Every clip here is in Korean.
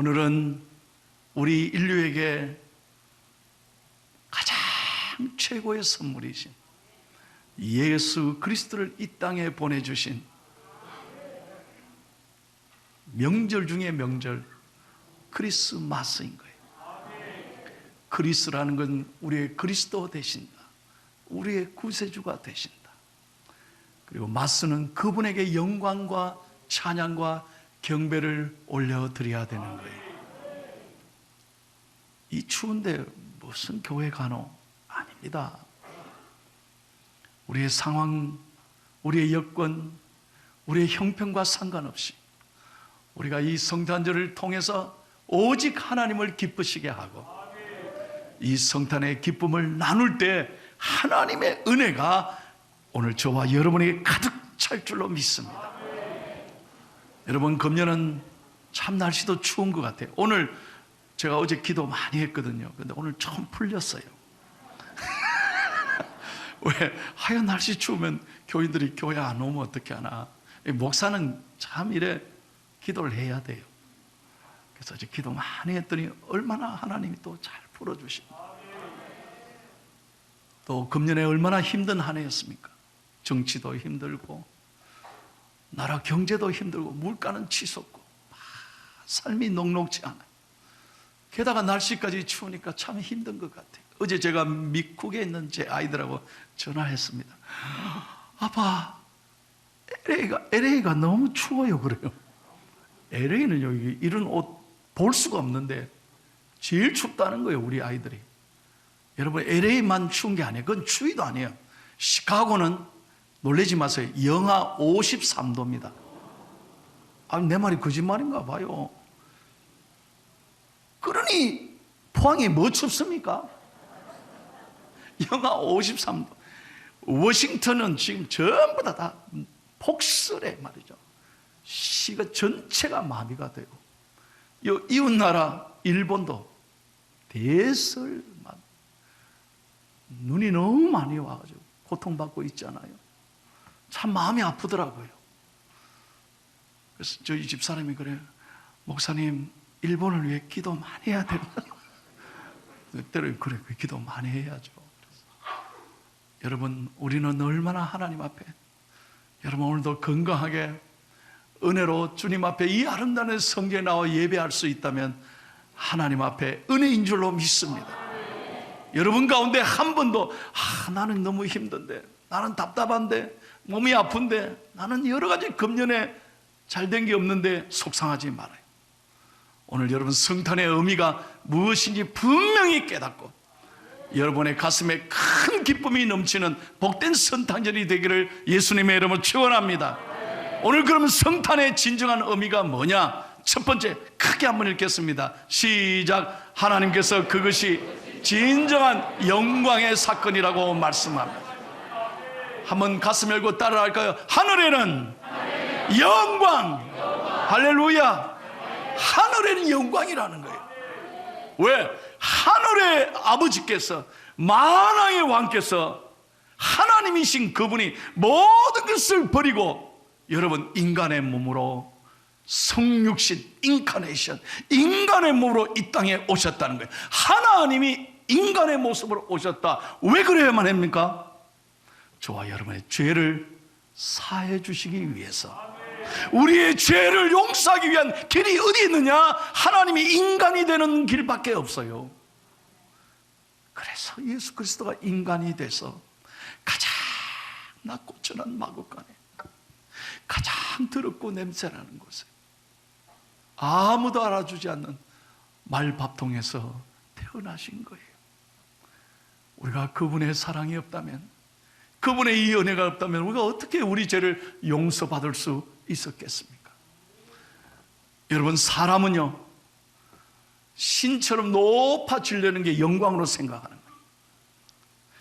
오늘은 우리 인류에게 가장 최고의 선물이신 예수 그리스도를 이 땅에 보내주신 명절 중에 명절, 크리스마스인 거예요. 크리스라는 건 우리의 그리스도 되신다, 우리의 구세주가 되신다. 그리고 마스는 그분에게 영광과 찬양과 경배를 올려드려야 되는 거예요. 이 추운데 무슨 교회 가노? 아닙니다. 우리의 상황, 우리의 여건, 우리의 형편과 상관없이 우리가 이 성탄절을 통해서 오직 하나님을 기쁘시게 하고 이 성탄의 기쁨을 나눌 때 하나님의 은혜가 오늘 저와 여러분에게 가득 찰 줄로 믿습니다. 여러분, 금년은 참 날씨도 추운 것 같아요. 오늘 제가 어제 기도 많이 했거든요. 근데 오늘 좀 풀렸어요. 왜? 하얀 날씨 추우면 교인들이 교회 안 오면 어떻게 하나. 목사는 참 이래 기도를 해야 돼요. 그래서 어제 기도 많이 했더니 얼마나 하나님이 또 잘 풀어주십니다. 또 금년에 얼마나 힘든 한 해였습니까? 정치도 힘들고 나라 경제도 힘들고 물가는 치솟고 삶이 녹록지 않아요. 게다가 날씨까지 추우니까 참 힘든 것 같아요. 어제 제가 미국에 있는 제 아이들하고 전화했습니다. 아빠, LA가 너무 추워요. 그래요. LA는 여기 이런 옷 볼 수가 없는데 제일 춥다는 거예요, 우리 아이들이. 여러분, LA만 추운 게 아니에요. 그건 추위도 아니에요. 시카고는 놀라지 마세요. 영하 53도입니다. 아니, 내 말이 거짓말인가 봐요. 그러니 포항이 뭐 춥습니까? 영하 53도. 워싱턴은 지금 전부 다 폭설에 말이죠. 시가 전체가 마비가 되고, 요 이웃나라 일본도 대설만 눈이 너무 많이 와가지고 고통받고 있잖아요. 참 마음이 아프더라고요. 그래서 저희 집 사람이 그래요. 목사님, 일본을 위해 기도 많이 해야 된다. 때로 그래, 기도 많이 해야죠. 여러분, 우리는 얼마나 하나님 앞에, 여러분 오늘도 건강하게 은혜로 주님 앞에 이 아름다운 성경에 나와 예배할 수 있다면 하나님 앞에 은혜인 줄로 믿습니다. 여러분 가운데 한 번도 나는 너무 힘든데, 나는 답답한데, 몸이 아픈데, 나는 여러 가지 금년에 잘된 게 없는데 속상하지 말아요. 오늘 여러분 성탄의 의미가 무엇인지 분명히 깨닫고 여러분의 가슴에 큰 기쁨이 넘치는 복된 성탄절이 되기를 예수님의 이름으로 축원합니다. 오늘 그러면 성탄의 진정한 의미가 뭐냐? 첫 번째, 크게 한번 읽겠습니다. 시작. 하나님께서 그것이 진정한 영광의 사건이라고 말씀합니다. 한번 가슴 열고 따라할까요? 하늘에는 영광. 할렐루야. 하늘에는 영광이라는 거예요. 왜? 하늘의 아버지께서, 만왕의 왕께서, 하나님이신 그분이 모든 것을 버리고 여러분 인간의 몸으로, 성육신, 인카네이션, 인간의 몸으로 이 땅에 오셨다는 거예요. 하나님이 인간의 모습으로 오셨다. 왜 그래야만 합니까? 저와 여러분의 죄를 사해 주시기 위해서, 우리의 죄를 용서하기 위한 길이 어디 있느냐? 하나님이 인간이 되는 길밖에 없어요. 그래서 예수 그리스도가 인간이 돼서 가장 낮고 천한 마구간에 가장 더럽고 냄새나는 곳에 아무도 알아주지 않는 말밥통에서 태어나신 거예요. 우리가 그분의 사랑이 없다면, 그분의 이 은혜가 없다면 우리가 어떻게 우리 죄를 용서받을 수 있었겠습니까? 여러분, 사람은요 신처럼 높아지려는 게 영광으로 생각하는 거예요.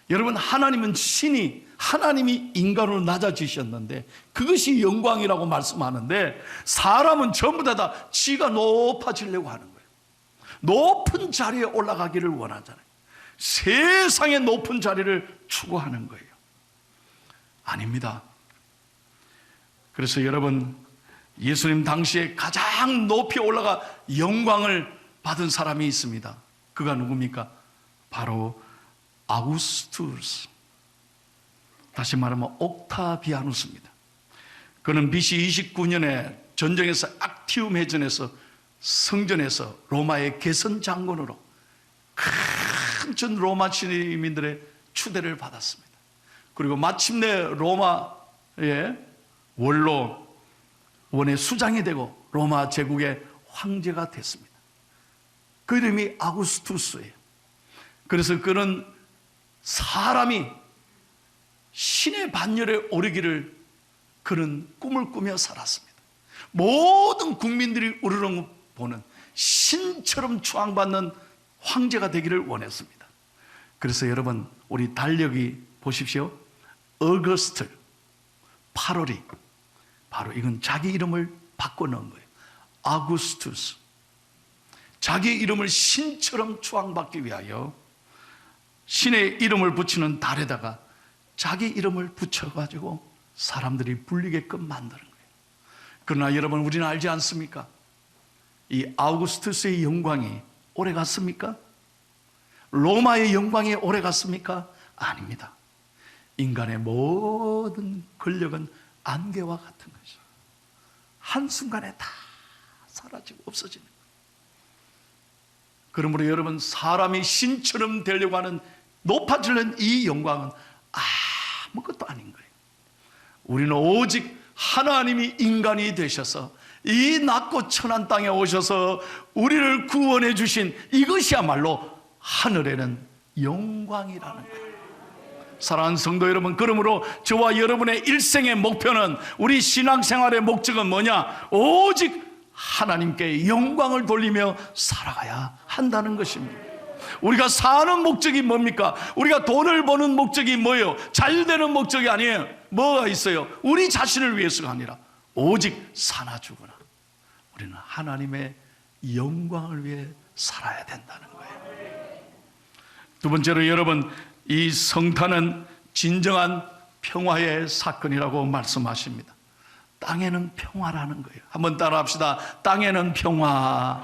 여러분, 하나님은 신이, 하나님이 인간으로 낮아지셨는데 그것이 영광이라고 말씀하는데, 사람은 전부 다 지가 높아지려고 하는 거예요. 높은 자리에 올라가기를 원하잖아요. 세상의 높은 자리를 추구하는 거예요. 아닙니다. 그래서 여러분, 예수님 당시에 가장 높이 올라가 영광을 받은 사람이 있습니다. 그가 누굽니까? 바로 아우구스투스, 다시 말하면 옥타비아누스입니다. 그는 BC 29년에 전쟁에서 악티움 해전에서 성전에서 로마의 개선 장군으로 큰 전 로마 시민들의 추대를 받았습니다. 그리고 마침내 로마의 원의 수장이 되고 로마 제국의 황제가 됐습니다. 그 이름이 아구스투스예요. 그래서 그는 사람이 신의 반열에 오르기를 그는 꿈을 꾸며 살았습니다. 모든 국민들이 우러러 보는 신처럼 추앙받는 황제가 되기를 원했습니다. 그래서 여러분, 우리 달력이 보십시오. 어거스트 8월이 바로 이건 자기 이름을 바꿔놓은 거예요. 아구스투스, 자기 이름을 신처럼 추앙받기 위하여 신의 이름을 붙이는 달에다가 자기 이름을 붙여가지고 사람들이 불리게끔 만드는 거예요. 그러나 여러분, 우리는 알지 않습니까? 이 아우구스투스의 영광이 오래 갔습니까? 로마의 영광이 오래 갔습니까? 아닙니다. 인간의 모든 권력은 안개와 같은 것이 한순간에 다 사라지고 없어지는 거예요. 그러므로 여러분, 사람이 신처럼 되려고 하는 높아지는 이 영광은 아무것도 아닌 거예요. 우리는 오직 하나님이 인간이 되셔서 이 낮고 천한 땅에 오셔서 우리를 구원해 주신 이것이야말로 하늘에는 영광이라는 거예요. 사랑하는 성도 여러분, 그러므로 저와 여러분의 일생의 목표는, 우리 신앙생활의 목적은 뭐냐? 오직 하나님께 영광을 돌리며 살아가야 한다는 것입니다. 우리가 사는 목적이 뭡니까? 우리가 돈을 버는 목적이 뭐예요? 잘 되는 목적이 아니에요. 뭐가 있어요? 우리 자신을 위해서가 아니라 오직 사나 죽으나 우리는 하나님의 영광을 위해 살아야 된다는 거예요. 두 번째로 여러분, 이 성탄은 진정한 평화의 사건이라고 말씀하십니다. 땅에는 평화라는 거예요. 한번 따라합시다. 땅에는 평화.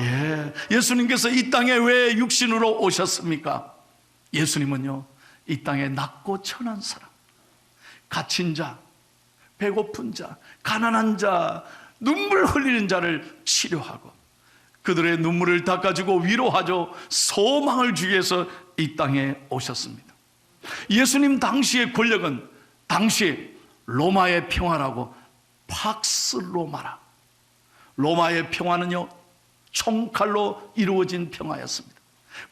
예, 예수님께서 이 땅에 왜 육신으로 오셨습니까? 예수님은요, 이 땅에 낮고 천한 사람, 갇힌 자, 배고픈 자, 가난한 자, 눈물 흘리는 자를 치료하고 그들의 눈물을 닦아주고 위로하죠. 소망을 주기 위해서 이 땅에 오셨습니다. 예수님 당시의 권력은 당시 로마의 평화라고 팍스 로마라. 로마의 평화는요, 총칼로 이루어진 평화였습니다.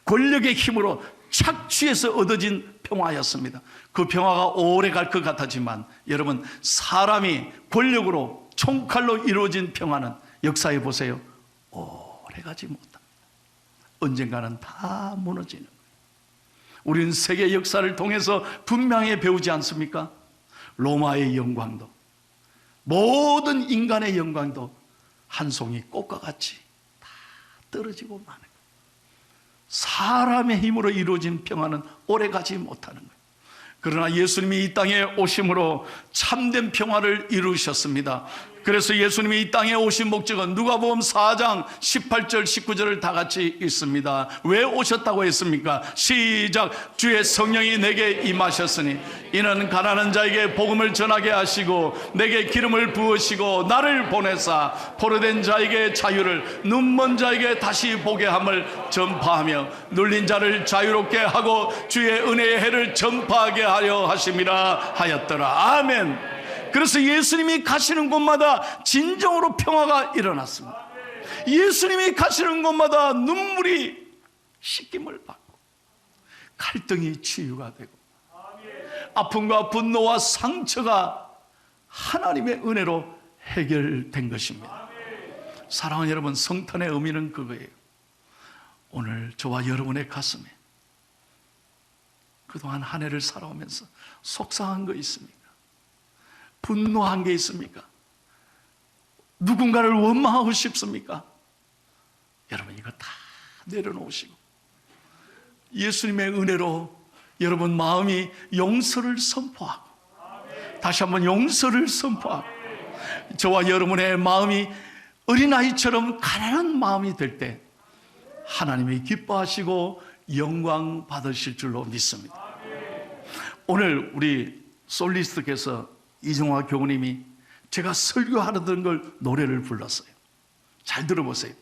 권력의 힘으로 착취해서 얻어진 평화였습니다. 그 평화가 오래 갈 것 같았지만 여러분, 사람이 권력으로 총칼로 이루어진 평화는 역사에 보세요, 오래 가지 못합니다. 언젠가는 다 무너지는 거예요. 우리는 세계 역사를 통해서 분명히 배우지 않습니까? 로마의 영광도, 모든 인간의 영광도 한 송이 꽃과 같이 다 떨어지고 마는 거예요. 사람의 힘으로 이루어진 평화는 오래가지 못하는 거예요. 그러나 예수님이 이 땅에 오심으로 참된 평화를 이루셨습니다. 그래서 예수님이 이 땅에 오신 목적은 누가복음 4장 18절 19절을 다 같이 읽습니다. 왜 오셨다고 했습니까? 시작. 주의 성령이 내게 임하셨으니 이는 가난한 자에게 복음을 전하게 하시고 내게 기름을 부으시고 나를 보내사 포로된 자에게 자유를, 눈먼 자에게 다시 보게 함을 전파하며 눌린 자를 자유롭게 하고 주의 은혜의 해를 전파하게 하려 하심이라 하였더라. 아멘. 그래서 예수님이 가시는 곳마다 진정으로 평화가 일어났습니다. 예수님이 가시는 곳마다 눈물이 씻김을 받고 갈등이 치유가 되고 아픔과 분노와 상처가 하나님의 은혜로 해결된 것입니다. 사랑하는 여러분, 성탄의 의미는 그거예요. 오늘 저와 여러분의 가슴에 그동안 한 해를 살아오면서 속상한 거 있습니까? 분노한 게 있습니까? 누군가를 원망하고 싶습니까? 여러분, 이거 다 내려놓으시고 예수님의 은혜로 여러분 마음이 용서를 선포하고 다시 한번 용서를 선포하고 저와 여러분의 마음이 어린아이처럼 가난한 마음이 될 때 하나님이 기뻐하시고 영광 받으실 줄로 믿습니다. 오늘 우리 솔리스트께서 이정화 교우님이 제가 설교하던 걸 노래를 불렀어요. 잘 들어보세요.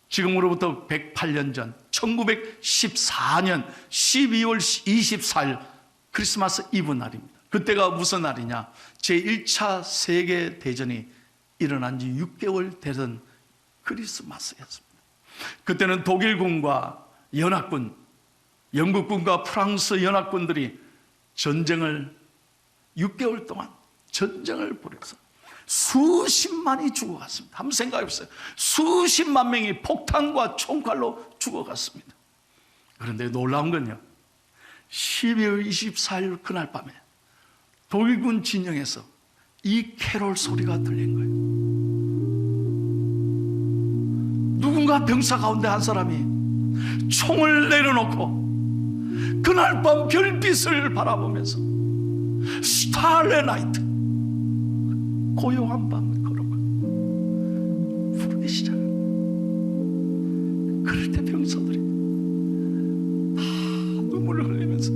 지금으로부터 108년 전 1914년 12월 24일 크리스마스 이브 날입니다. 그때가 무슨 날이냐? 제1차 세계대전이 일어난 지 6개월 되던 크리스마스였습니다. 그때는 독일군과 연합군, 영국군과 프랑스 연합군들이 전쟁을 6개월 동안 전쟁을 벌여서 수십만이 죽어갔습니다. 한번 생각해 보세요. 수십만 명이 폭탄과 총칼로 죽어갔습니다. 그런데 놀라운 건요, 12월 24일 그날 밤에 독일군 진영에서 이 캐롤 소리가 들린 거예요. 누군가 병사 가운데 한 사람이 총을 내려놓고 그날 밤 별빛을 바라보면서 스타일렛 나이트, 고요한 밤을 걸어가 부르기 시작합니다. 그럴 때 병사들이 다 눈물을 흘리면서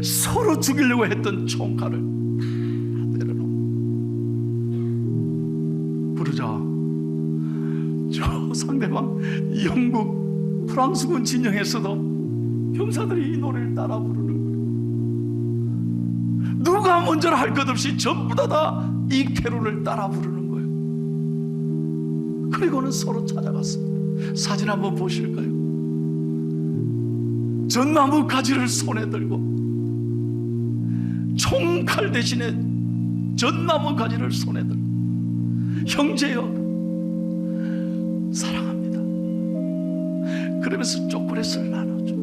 서로 죽이려고 했던 총칼을 내려놓고 부르자 저 상대방 영국 프랑스군 진영에서도 병사들이 이 노래를 따라 부르는 거예요. 누가 먼저를 할 것 없이 전부 다 이 캐롤을 따라 부르는 거예요. 그리고는 서로 찾아갔습니다. 사진 한번 보실까요? 전나무 가지를 손에 들고 총칼 대신에 전나무 가지를 손에 들고 형제여 사랑합니다 그러면서 초콜릿을 나눠줘.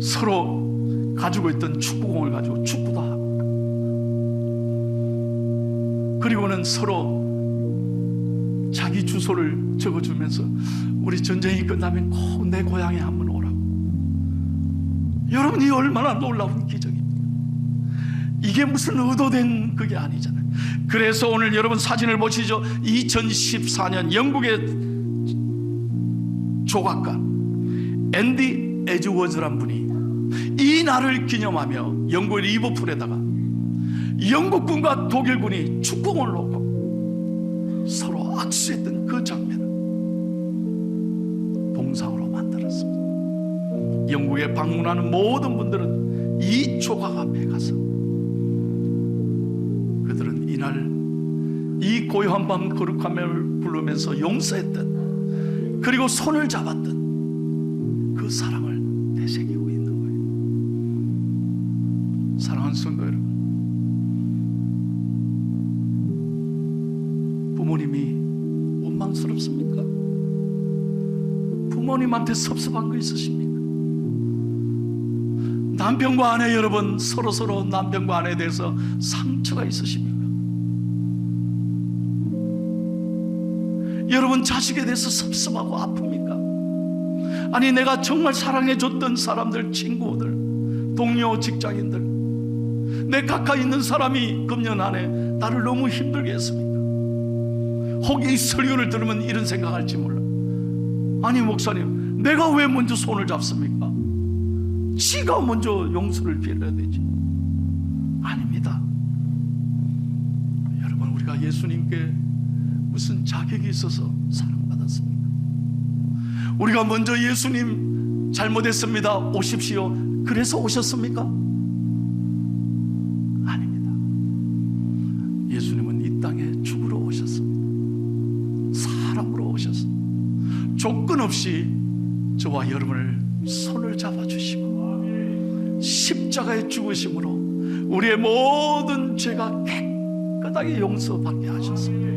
서로 가지고 있던 축구공을 가지고 축구도 하고, 그리고는 서로 자기 주소를 적어주면서 우리 전쟁이 끝나면 꼭 내 고향에 한번 오라고. 여러분, 이 얼마나 놀라운 기적입니까? 이게 무슨 의도된 그게 아니잖아요. 그래서 오늘 여러분 사진을 보시죠. 2014년 영국의 조각가 앤디 에즈워즈란 분이 이 날을 기념하며 영국의 리버풀에다가 영국군과 독일군이 축구공을 놓고 서로 악수했던 그 장면을 동상으로 만들었습니다. 영국에 방문하는 모든 분들은 이 조각 앞에 가서 그들은 이날 이 고요한 밤 거룩함을 부르면서 용서했던, 그리고 손을 잡았던 그 사랑을 되새기고 있는 거예요. 사랑하는 성도 여러분, 부모님이 원망스럽습니까? 부모님한테 섭섭한 거 있으십니까? 남편과 아내, 여러분 서로 남편과 아내에 대해서 상처가 있으십니까? 여러분 자식에 대해서 섭섭하고 아픕니까? 아니, 내가 정말 사랑해줬던 사람들, 친구들, 동료, 직장인들, 내 가까이 있는 사람이 금년 안에 나를 너무 힘들게 했습니까? 혹 이 설교를 들으면 이런 생각할지 몰라. 아니 목사님, 내가 왜 먼저 손을 잡습니까? 지가 먼저 용서를 빌어야 되지. 아닙니다. 여러분, 우리가 예수님께 무슨 자격이 있어서 사랑받았습니까? 우리가 먼저 예수님 잘못했습니다, 오십시오, 그래서 오셨습니까? 아닙니다. 예수님은 이 땅에 죽으러 오셨습니다. 사람으로 오셨습니다. 조건 없이 저와 여러분을 손을 잡아주시고 십자가의 죽으심으로 우리의 모든 죄가 깨끗하게 용서받게 하셨습니다.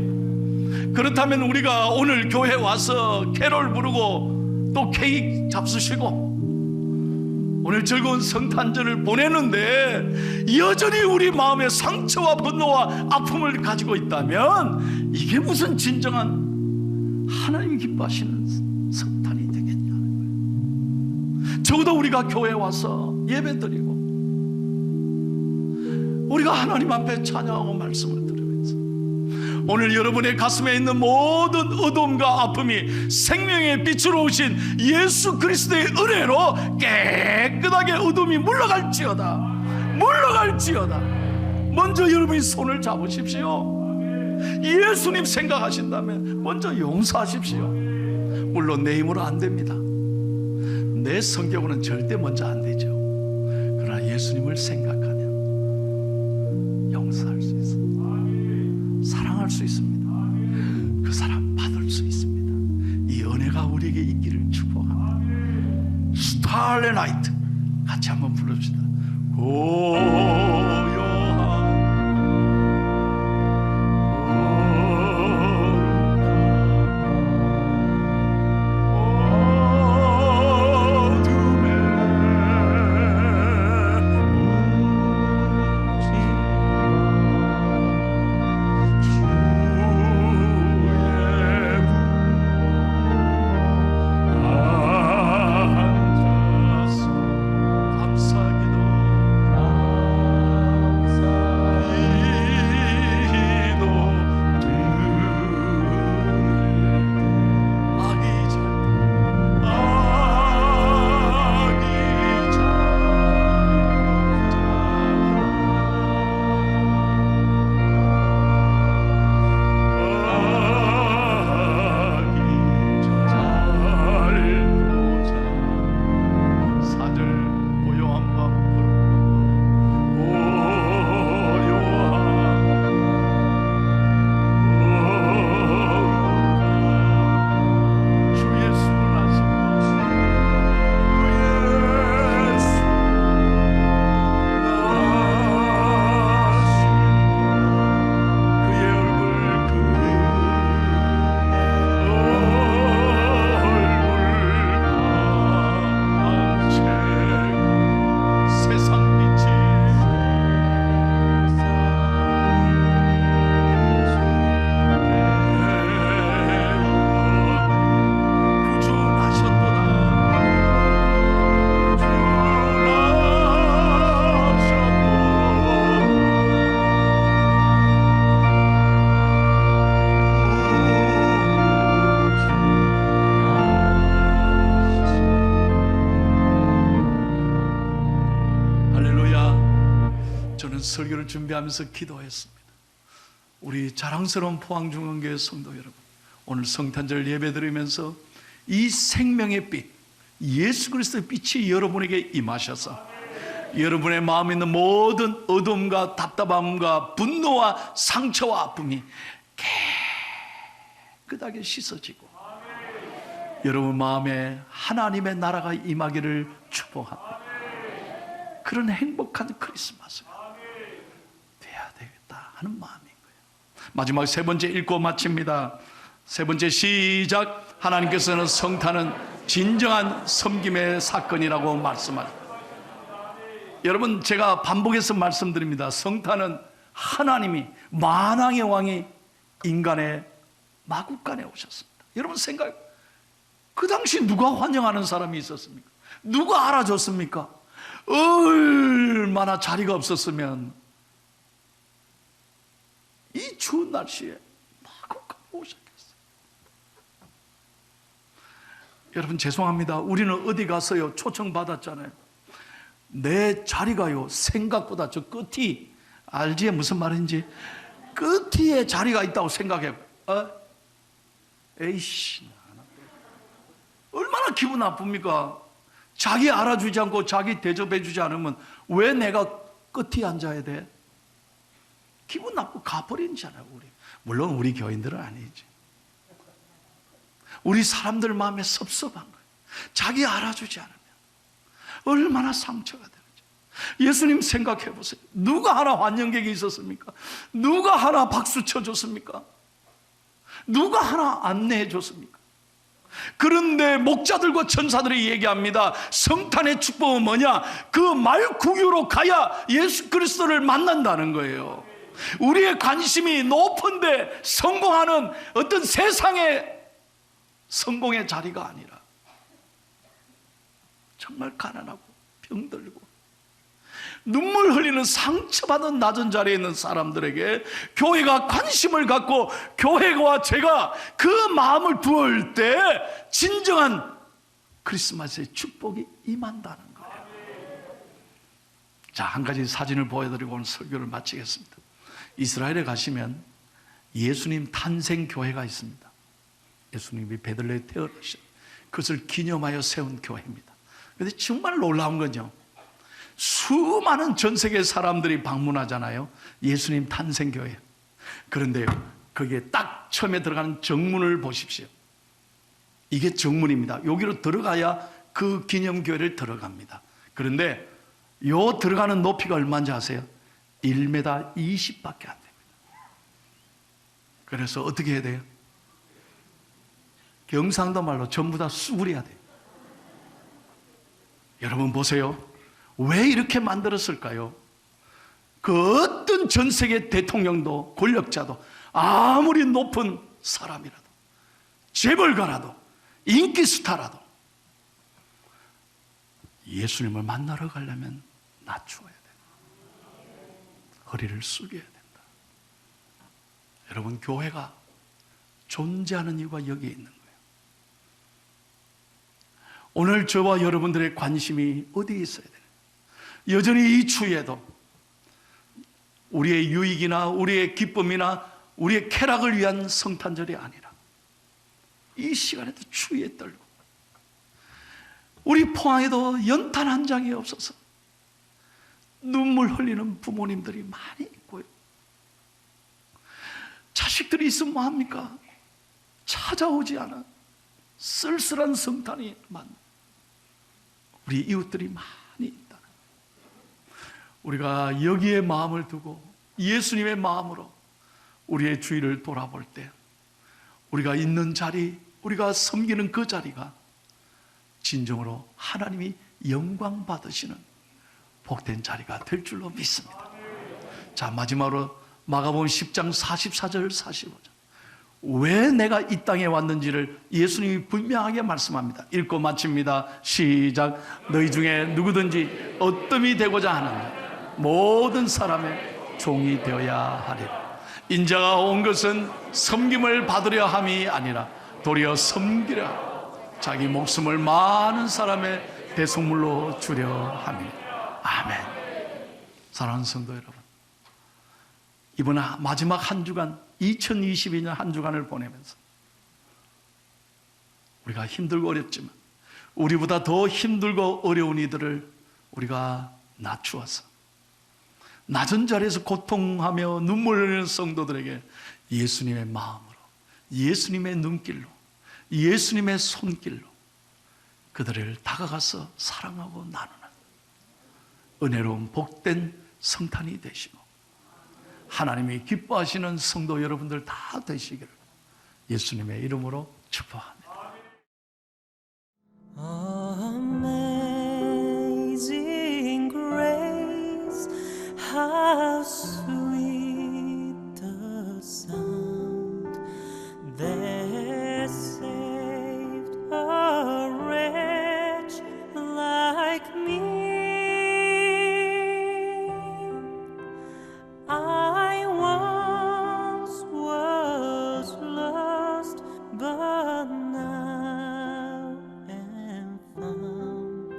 그렇다면 우리가 오늘 교회 와서 캐롤 부르고 또 케이크 잡수시고 오늘 즐거운 성탄절을 보내는데 여전히 우리 마음에 상처와 분노와 아픔을 가지고 있다면 이게 무슨 진정한 하나님 기뻐하시는 성탄이 되겠냐는 거예요. 적어도 우리가 교회 와서 예배드리고 우리가 하나님 앞에 찬양하고 말씀을 들으면서 오늘 여러분의 가슴에 있는 모든 어둠과 아픔이 생명의 빛으로 오신 예수 그리스도의 은혜로 깨끗하게 어둠이 물러갈지어다. 물러갈지어다. 먼저 여러분이 손을 잡으십시오. 예수님 생각하신다면 먼저 용서하십시오. 물론 내 힘으로 안 됩니다. 내 성격으로는 절대 먼저 안 되죠. 그러나 예수님을 생각하면 용서할 수 있습니다. 사랑할 수 있습니다. 그 사람 받을 수 있습니다. 이 은혜가 우리에게 있기를 축복합니다. 스타일의 나이트 같이 한번 불러줍시다. 고요한 설교를 준비하면서 기도했습니다. 우리 자랑스러운 포항중앙교회 성도 여러분, 오늘 성탄절 예배 드리면서 이 생명의 빛, 예수 그리스도의 빛이 여러분에게 임하셔서 여러분의 마음에 있는 모든 어둠과 답답함과 분노와 상처와 아픔이 깨끗하게 씻어지고 여러분 마음에 하나님의 나라가 임하기를 축복합니다. 그런 행복한 크리스마스가 하는 마음인 거예요. 마지막 세 번째 읽고 마칩니다. 세 번째 시작. 하나님께서는 성탄은 진정한 섬김의 사건이라고 말씀하십니다. 여러분, 제가 반복해서 말씀드립니다. 성탄은 하나님이 만왕의 왕이 인간의 마국간에 오셨습니다. 여러분 생각, 그 당시 누가 환영하는 사람이 있었습니까? 누가 알아줬습니까? 얼마나 자리가 없었으면 이 추운 날씨에 마구간에 오셨겠어요. 여러분 죄송합니다. 우리는 어디 가서요 초청 받았잖아요. 내 자리가요 생각보다 저 끝이, 알지 무슨 말인지, 끝에 자리가 있다고 생각해. 에이씨, 얼마나 기분 나쁩니까? 자기 알아주지 않고 자기 대접해주지 않으면 왜 내가 끝에 앉아야 돼? 기분 나쁘고 가버리잖아요. 물론 우리 교인들은 아니지. 우리 사람들 마음에 섭섭한 거예요. 자기 알아주지 않으면 얼마나 상처가 되는지. 예수님 생각해 보세요. 누가 하나 환영객이 있었습니까? 누가 하나 박수 쳐줬습니까? 누가 하나 안내해 줬습니까? 그런데 목자들과 천사들이 얘기합니다. 성탄의 축복은 뭐냐? 그 말구유로 가야 예수 그리스도를 만난다는 거예요. 우리의 관심이 높은데 성공하는 어떤 세상의 성공의 자리가 아니라 정말 가난하고 병들고 눈물 흘리는 상처받은 낮은 자리에 있는 사람들에게 교회가 관심을 갖고 교회와 제가 그 마음을 부을 때 진정한 크리스마스의 축복이 임한다는 거예요. 자, 한 가지 사진을 보여드리고 오늘 설교를 마치겠습니다. 이스라엘에 가시면 예수님 탄생 교회가 있습니다. 예수님이 베들레헴에 태어나신 그것을 기념하여 세운 교회입니다. 그런데 정말 놀라운 건요, 수많은 전 세계 사람들이 방문하잖아요. 예수님 탄생 교회. 그런데 거기에 딱 처음에 들어가는 정문을 보십시오. 이게 정문입니다. 여기로 들어가야 그 기념교회를 들어갑니다. 그런데 요 들어가는 높이가 얼마인지 아세요? 1m 20밖에 안 됩니다. 그래서 어떻게 해야 돼요? 경상도 말로 전부 다 쑥으려야 돼요. 여러분 보세요. 왜 이렇게 만들었을까요? 그 어떤 전 세계 대통령도 권력자도 아무리 높은 사람이라도 재벌가라도 인기 스타라도 예수님을 만나러 가려면 낮추어야 돼요. 허리를 숙여야 된다. 여러분, 교회가 존재하는 이유가 여기에 있는 거예요. 오늘 저와 여러분들의 관심이 어디에 있어야 되나요? 여전히 이 추위에도 우리의 유익이나 우리의 기쁨이나 우리의 쾌락을 위한 성탄절이 아니라 이 시간에도 추위에 떨고 우리 포항에도 연탄 한 장이 없어서 눈물 흘리는 부모님들이 많이 있고요. 자식들이 있으면 뭐합니까? 찾아오지 않아 쓸쓸한 성탄이 많은 우리 이웃들이 많이 있다. 우리가 여기에 마음을 두고 예수님의 마음으로 우리의 주위를 돌아볼 때 우리가 있는 자리, 우리가 섬기는 그 자리가 진정으로 하나님이 영광 받으시는 복된 자리가 될 줄로 믿습니다. 자, 마지막으로 마가복음 10장 44절 45절. 왜 내가 이 땅에 왔는지를 예수님이 분명하게 말씀합니다. 읽고 마칩니다. 시작. 너희 중에 누구든지 어뜸이 되고자 하는 모든 사람의 종이 되어야 하리라. 인자가 온 것은 섬김을 받으려 함이 아니라 도리어 섬기려 하고 자기 목숨을 많은 사람의 대속물로 주려 함이라. 아멘. 사랑하는 성도 여러분, 이번 마지막 한 주간 2022년 한 주간을 보내면서 우리가 힘들고 어렵지만 우리보다 더 힘들고 어려운 이들을 우리가 낮추어서 낮은 자리에서 고통하며 눈물 흘리는 성도들에게 예수님의 마음으로, 예수님의 눈길로, 예수님의 손길로 그들을 다가가서 사랑하고 나누는 은혜로운 복된 성탄이 되시고 하나님이 기뻐하시는 성도 여러분들 다 되시기를 예수님의 이름으로 축복합니다. Amazing grace, how sweet the sound that saved a wretch like me. I once was lost, but now am found.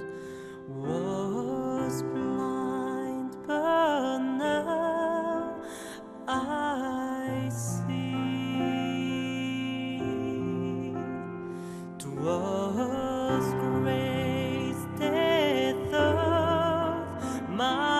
Was blind, but now I see. 'Twas grace that of my